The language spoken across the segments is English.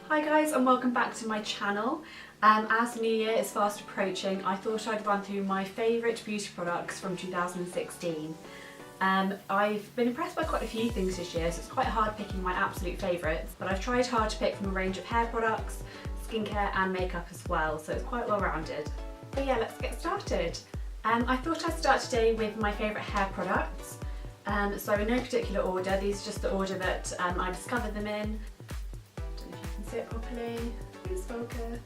Hi guys and welcome back to my channel. As the new year is fast approaching, I thought I'd run through my favourite beauty products from 2016. I've been impressed by quite a few things this year, so it's quite hard picking my absolute favourites, but I've tried hard to pick from a range of hair products, skincare and makeup as well, so it's quite well rounded. So yeah, let's get started. I thought I'd start today with my favourite hair products. So in no particular order, these are just the order that I discovered them in. See it properly, please focus.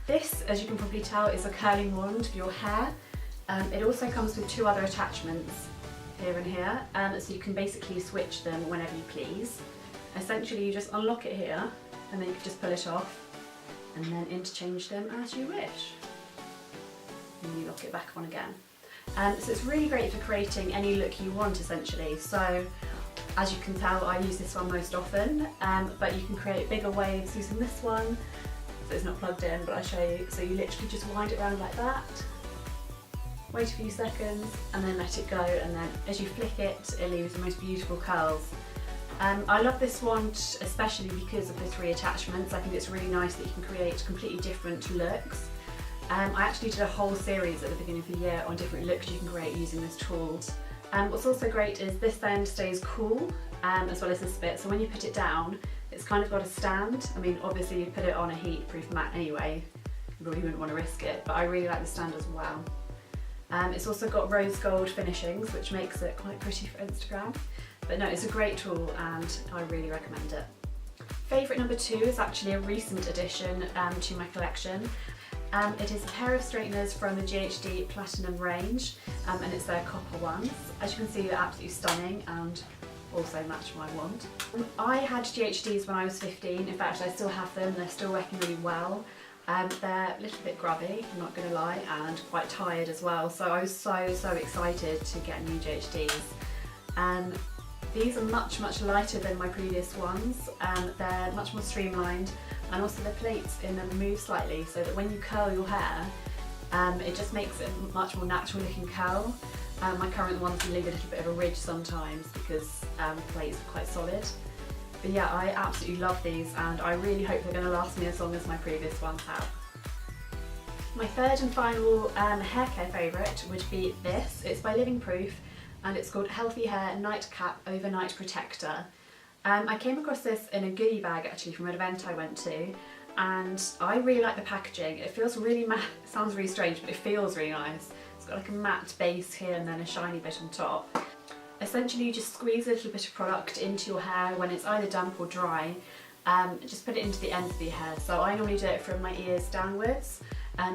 This, as you can probably tell, is a curling wand for your hair. It also comes with two other attachments here and here, so you can basically switch them whenever you please. Essentially you just unlock it here and then you can just pull it off and then interchange them as you wish. And you lock it back on again. So it's really great for creating any look you want essentially. So as you can tell, I use this one most often, but you can create bigger waves using this one. So it's not plugged in, but I'll show you. So you literally just wind it around like that, wait a few seconds, and then let it go, and then as you flick it, it leaves the most beautiful curls. I love this wand especially because of the three attachments. I think it's really nice that you can create completely different looks. I actually did a whole series at the beginning of the year on different looks you can create using this tool. What's also great is this end stays cool, as well as this bit, so when you put it down, it's kind of got a stand. I mean, obviously you'd put it on a heat-proof mat anyway, you probably wouldn't want to risk it, but I really like the stand as well. It's also got rose gold finishings, which makes it quite pretty for Instagram. But no, it's a great tool and I really recommend it. Favourite number 2 is actually a recent addition to my collection. It is a pair of straighteners from the GHD Platinum range, and it's their copper ones. As you can see, they're absolutely stunning and also match my wand. I had GHDs when I was 15, in fact I still have them, they're still working really well. They're a little bit grubby, I'm not going to lie, and quite tired as well, so I was so excited to get new GHDs. These are much lighter than my previous ones, they're much more streamlined, and also the plates in them move slightly so that when you curl your hair, it just makes it a much more natural looking curl. My current ones leave a little bit of a ridge sometimes because the plates are quite solid. But yeah, I absolutely love these and I really hope they're going to last me as long as my previous ones have. My third and final hair care favourite would be this. It's by Living Proof and it's called Healthy Hair Nightcap Overnight Protector. I came across this in a goodie bag actually from an event I went to, and I really like the packaging. It feels really matte, it sounds really strange, but it feels really nice. It's got like a matte base here and then a shiny bit on top. Essentially you just squeeze a little bit of product into your hair when it's either damp or dry, just put it into the ends of your hair. So I normally do it from my ears downwards,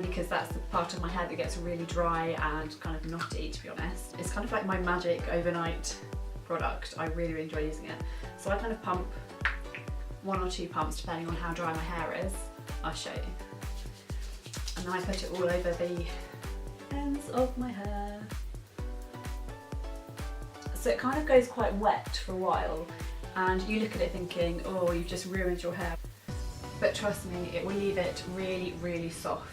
because that's the part of my hair that gets really dry and kind of knotty, to be honest. It's kind of like my magic overnight product. I really enjoy using it. So I kind of pump 1 or 2 pumps depending on how dry my hair is. I'll show you. And then I put it all over the ends of my hair. So it kind of goes quite wet for a while and you look at it thinking, oh, you've just ruined your hair. But trust me, it will leave it really soft.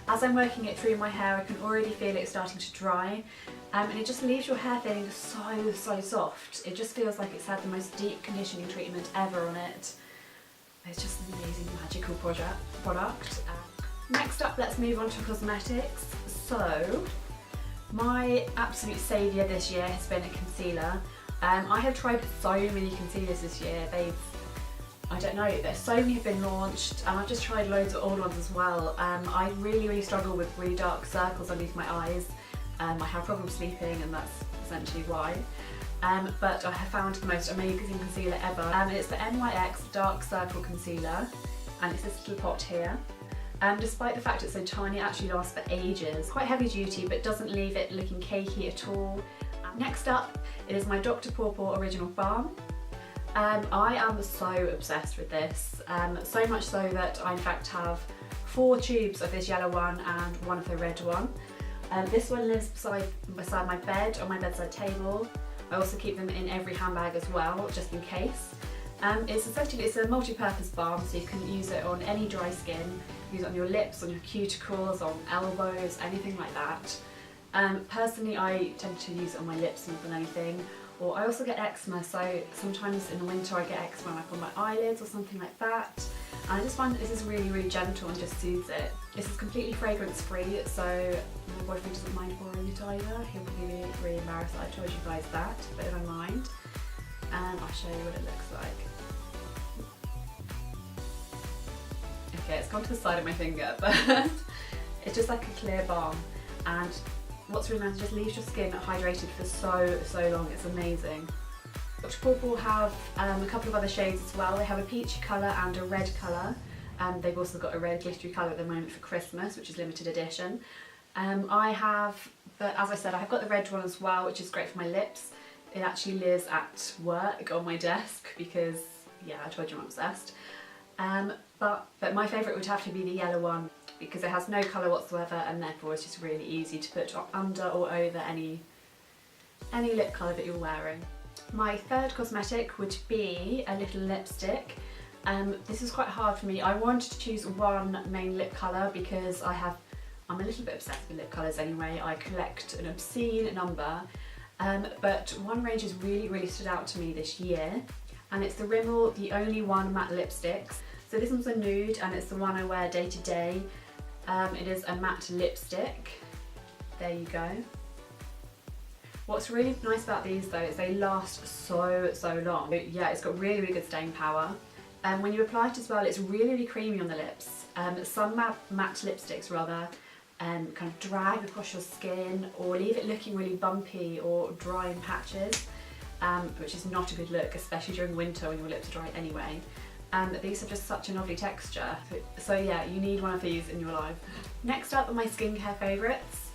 As I'm working it through my hair, I can already feel it starting to dry, and it just leaves your hair feeling so soft. It just feels like it's had the most deep conditioning treatment ever on it. It's just an amazing magical product. Next up, let's move on to cosmetics. So, my absolute saviour this year has been a concealer. I have tried so many concealers this year. I don't know, so many have been launched and I've just tried loads of old ones as well. I really struggle with really dark circles underneath my eyes. I have problems sleeping and that's essentially why. But I have found the most amazing concealer ever. It's the NYX Dark Circle Concealer and it's this little pot here. Despite the fact it's so tiny, it actually lasts for ages. Quite heavy duty but doesn't leave it looking cakey at all. Next up, it is my Paw Paw Original Balm. I am so obsessed with this, so much so that I in fact have 4 tubes of this yellow one and 1 of the red one. This one lives beside my bed on my bedside table. I also keep them in every handbag as well, just in case. It's a multi-purpose balm, so you can use it on any dry skin, use it on your lips, on your cuticles, on elbows, anything like that. Personally, I tend to use it on my lips more than anything. Or I also get eczema, so sometimes in the winter I get eczema like on my eyelids or something like that. And I just find that this is really, really gentle and just soothes it. This is completely fragrance free, so my boyfriend doesn't mind borrowing it either. He'll probably be really embarrassed that I told you guys that, but never mind. And I'll show you what it looks like. Okay, it's gone to the side of my finger, but it's just like a clear balm. And what's really nice, it just leaves your skin hydrated for so long. It's amazing. Paw Paw have a couple of other shades as well. They have a peachy colour and a red colour. They've also got a red glittery colour at the moment for Christmas, which is limited edition. I have, as I said, I've got the red one as well, which is great for my lips. It actually lives at work on my desk because, yeah, I told you I'm obsessed. But my favourite would have to be the yellow one because it has no colour whatsoever and therefore it's just really easy to put under or over any lip colour that you're wearing. My third cosmetic would be a little lipstick. This is quite hard for me. I wanted to choose one main lip colour because I'm a little bit obsessed with lip colours anyway. I collect an obscene number, but one range has really stood out to me this year, and it's the Rimmel The Only One Matte Lipsticks. So this one's a nude and it's the one I wear day to day. It is a matte lipstick. There you go. What's really nice about these though is they last so long. Yeah, it's got really good staying power. When you apply it as well, it's really creamy on the lips. Some matte lipsticks rather kind of drag across your skin or leave it looking really bumpy or dry in patches, which is not a good look, especially during winter when your lips are dry anyway. These have just such a lovely texture. So yeah, you need one of these in your life. Next up are my skincare favourites.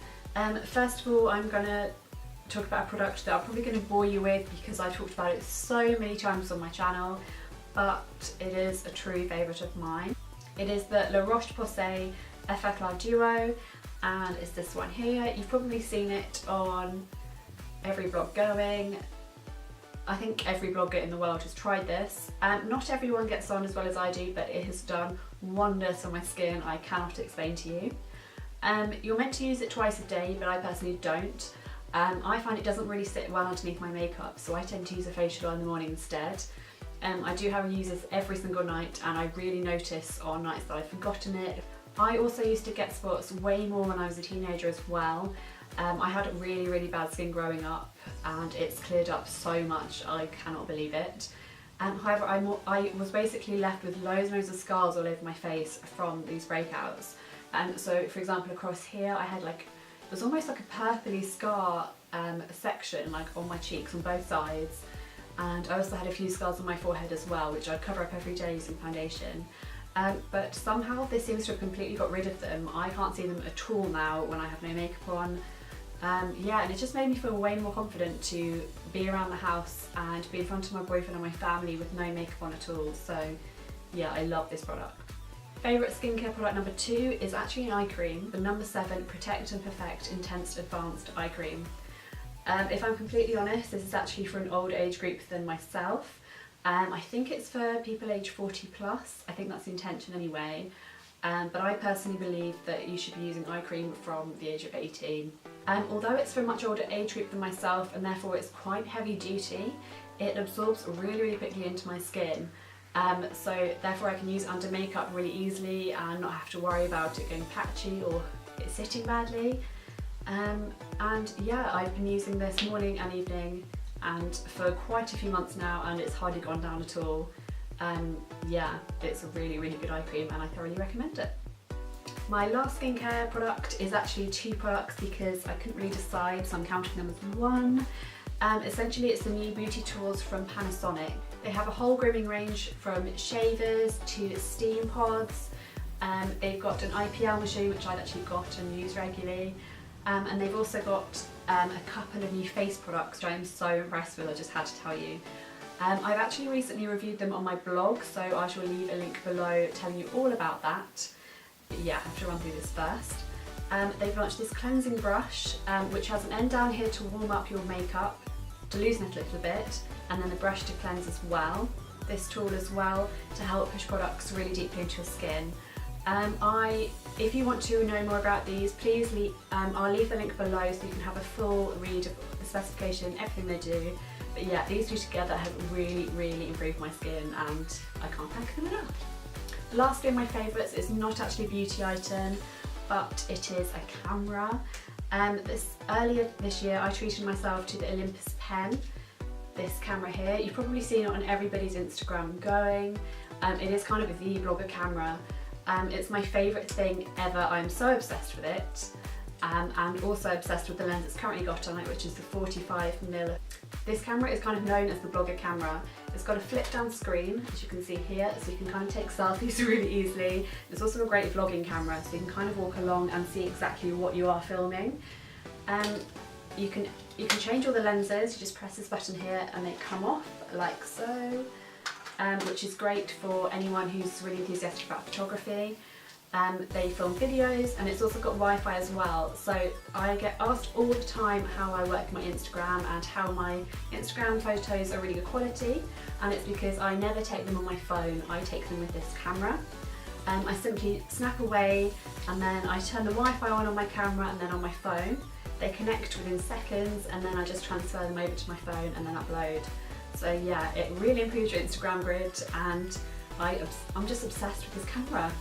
First of all, I'm gonna talk about a product that I'm probably going to bore you with because I talked about it so many times on my channel, but it is a true favourite of mine. It is the La Roche Posay Effaclar Duo, and it's this one here. You've probably seen it on every blog going. I think every blogger in the world has tried this. Not everyone gets on as well as I do, but it has done wonders for my skin. I cannot explain to you. You're meant to use it twice a day, but I personally don't. I find it doesn't really sit well underneath my makeup, so I tend to use a facial oil in the morning instead. I do have use this every single night, and I really notice on nights that I've forgotten it. I also used to get spots way more when I was a teenager as well. I had really bad skin growing up and it's cleared up so much, I cannot believe it. However, I was basically left with loads of scars all over my face from these breakouts. So for example, across here I had like, it was almost like a purpley scar section like on my cheeks on both sides, and I also had a few scars on my forehead as well, which I'd cover up every day using foundation. But somehow this seems to have completely got rid of them. I can't see them at all now when I have no makeup on. Yeah, and it just made me feel way more confident to be around the house and be in front of my boyfriend and my family with no makeup on at all. So yeah, I love this product. Favourite skincare product number 2 is actually an eye cream, the number 7 Protect and Perfect Intense Advanced Eye Cream. If I'm completely honest, this is actually for an older age group than myself. I think it's for people age 40 plus, I think that's the intention anyway. But I personally believe that you should be using eye cream from the age of 18. Although it's for a much older age group than myself and therefore it's quite heavy duty, it absorbs really quickly into my skin. So therefore I can use it under makeup really easily and not have to worry about it going patchy or it sitting badly. And yeah, I've been using this morning and evening and for quite a few months now, and it's hardly gone down at all. Yeah, it's a really good eye cream and I thoroughly recommend it. My last skincare product is actually 2 products because I couldn't really decide, so I'm counting them as 1. Essentially it's the new beauty tools from Panasonic. They have a whole grooming range from shavers to steam pods. They've got an IPL machine, which I've actually got and use regularly. And they've also got a couple of new face products, which I'm so impressed with, I just had to tell you. I've actually recently reviewed them on my blog, so I shall leave a link below telling you all about that. But yeah, I have to run through this first. They've launched this cleansing brush, which has an end down here to warm up your makeup, to loosen it a little bit, and then the brush to cleanse as well. This tool as well to help push products really deeply into your skin. If you want to know more about these, please I'll leave the link below so you can have a full read of the specification, everything they do. But yeah, these two together have really improved my skin, and I can't thank them enough. Lastly, my favourites is not actually a beauty item, but it is a camera. Earlier this year I treated myself to the Olympus pen, this camera here. You've probably seen it on everybody's Instagram going. It is kind of the blogger camera. It's my favourite thing ever. I'm so obsessed with it, and also obsessed with the lens it's currently got on it, which is the 45mm. This camera is kind of known as the blogger camera. It's got a flip down screen, as you can see here, so you can kind of take selfies really easily. It's also a great vlogging camera, so you can kind of walk along and see exactly what you are filming. You can change all the lenses. You just press this button here and they come off like so, which is great for anyone who's really enthusiastic about photography. They film videos, and it's also got Wi-Fi as well, so I get asked all the time how I work my Instagram and how my Instagram photos are really good quality, and it's because I never take them on my phone. I take them with this camera. I simply snap away and then I turn the Wi-Fi on my camera and then on my phone. They connect within seconds, and then I just transfer them over to my phone and then upload. So yeah, it really improves your Instagram grid, and I'm just obsessed with this camera.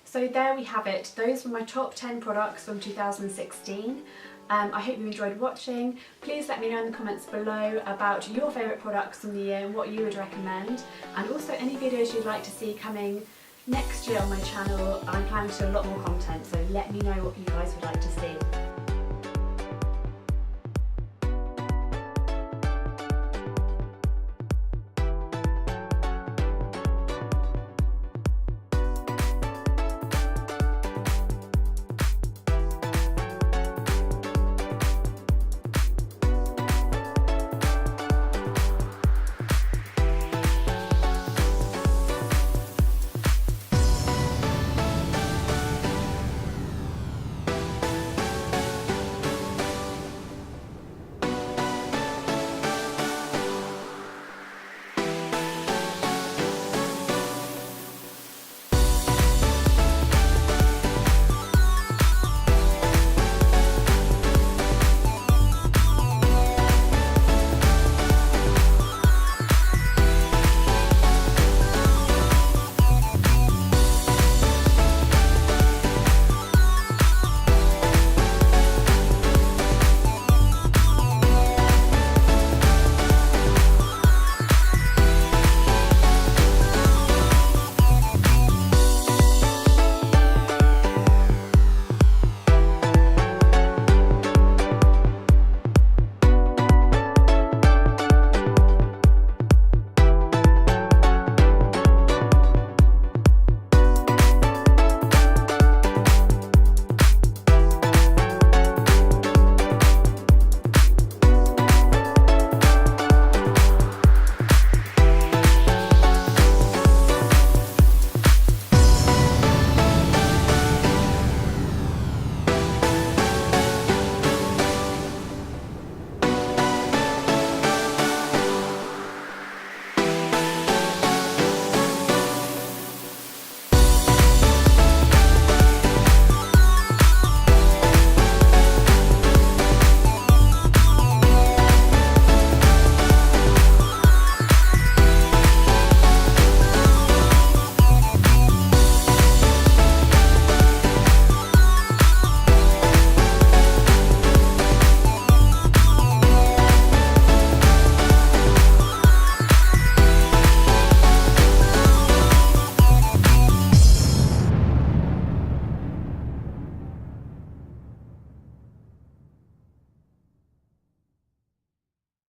So there we have it. Those were my top 10 products from 2016. I hope you enjoyed watching. Please let me know in the comments below about your favourite products from the year and what you would recommend, and also any videos you'd like to see coming next year on my channel. I'm planning to do a lot more content, so let me know what you guys would like to see.